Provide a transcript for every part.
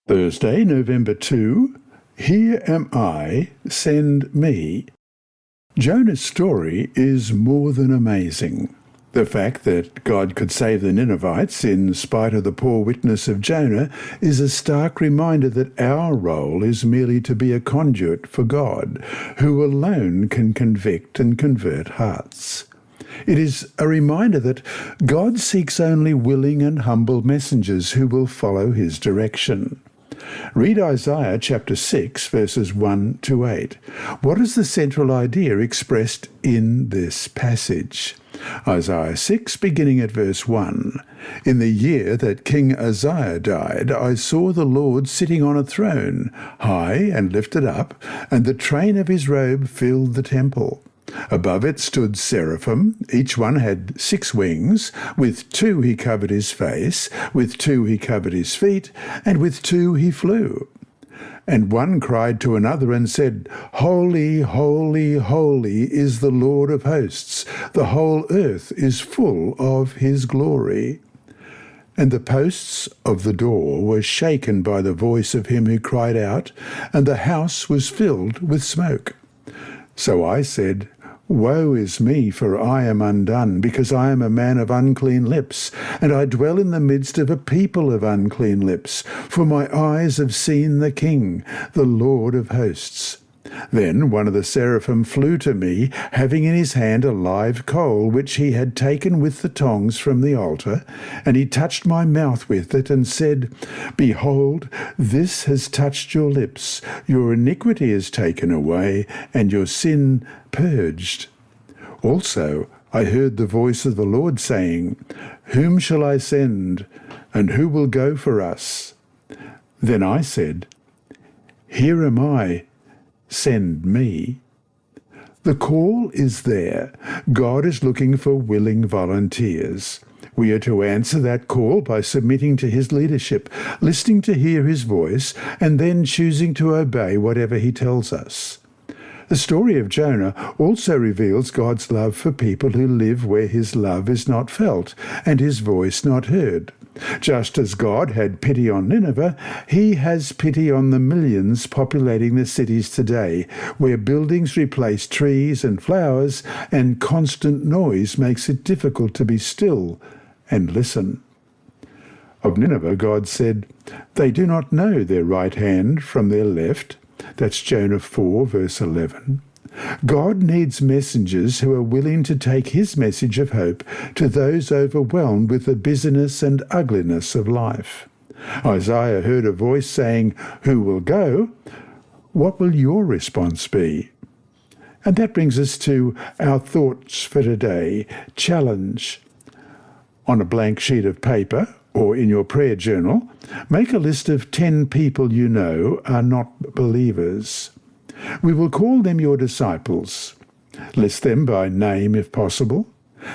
Thursday, November 2. Here am I, send me. Jonah's story is more than amazing. The fact that God could save the Ninevites in spite of the poor witness of Jonah is a stark reminder that our role is merely to be a conduit for God, who alone can convict and convert hearts. It is a reminder that God seeks only willing and humble messengers who will follow his direction. Read Isaiah chapter 6, verses 1 to 8. What is the central idea expressed in this passage? Isaiah 6, beginning at verse 1. In the year that King Uzziah died, I saw the Lord sitting on a throne, high and lifted up, and the train of his robe filled the temple. Above it stood seraphim. Each one had 6 wings. With 2 he covered his face, with 2 he covered his feet, and with 2 he flew. And one cried to another and said, Holy, holy, holy is the Lord of hosts. The whole earth is full of his glory. And the posts of the door were shaken by the voice of him who cried out, and the house was filled with smoke. So I said, Woe is me, for I am undone, because I am a man of unclean lips, and I dwell in the midst of a people of unclean lips, for my eyes have seen the King, the Lord of hosts. Then one of the seraphim flew to me, having in his hand a live coal, which he had taken with the tongs from the altar, and he touched my mouth with it, and said, Behold, this has touched your lips. Your iniquity is taken away, and your sin purged. Also I heard the voice of the Lord saying, Whom shall I send, and who will go for us? Then I said, Here am I, send me. The call is there. God is looking for willing volunteers. We are to answer that call by submitting to his leadership, listening to hear his voice, and then choosing to obey whatever he tells us. The story of Jonah also reveals God's love for people who live where his love is not felt and his voice not heard. Just as God had pity on Nineveh, he has pity on the millions populating the cities today, where buildings replace trees and flowers, and constant noise makes it difficult to be still and listen. Of Nineveh, God said, They do not know their right hand from their left. That's Jonah 4, verse 11. God needs messengers who are willing to take his message of hope to those overwhelmed with the busyness and ugliness of life. Isaiah heard a voice saying, Who will go? What will your response be? And that brings us to our thoughts for today. Challenge. On a blank sheet of paper, or in your prayer journal, make a list of 10 people you know are not believers. We will call them your disciples. List them by name if possible.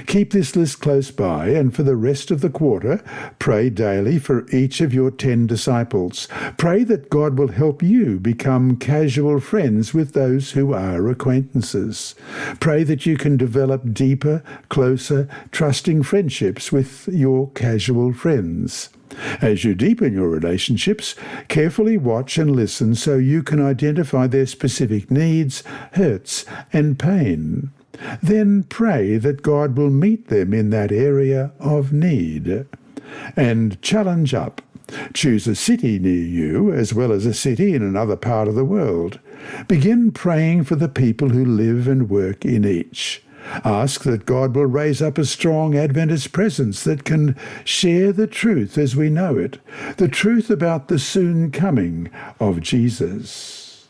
Keep this list close by, and for the rest of the quarter, pray daily for each of your 10 disciples. Pray that God will help you become casual friends with those who are acquaintances. Pray that you can develop deeper, closer, trusting friendships with your casual friends. As you deepen your relationships, carefully watch and listen so you can identify their specific needs, hurts, and pain. Then pray that God will meet them in that area of need. And challenge up. Choose a city near you as well as a city in another part of the world. Begin praying for the people who live and work in each. Ask that God will raise up a strong Adventist presence that can share the truth as we know it, the truth about the soon coming of Jesus.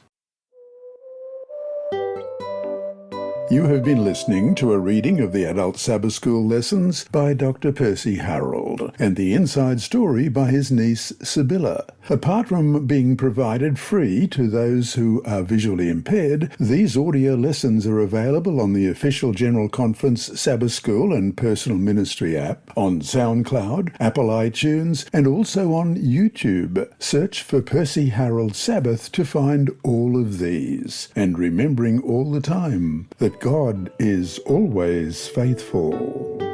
You have been listening to a reading of the Adult Sabbath School lessons by Dr. Percy Harold and the inside story by his niece Sibylla. Apart from being provided free to those who are visually impaired, these audio lessons are available on the official General Conference Sabbath School and Personal Ministry app, on SoundCloud, Apple iTunes, and also on YouTube. Search for Percy Harold Sabbath to find all of these. And remembering all the time that God is always faithful.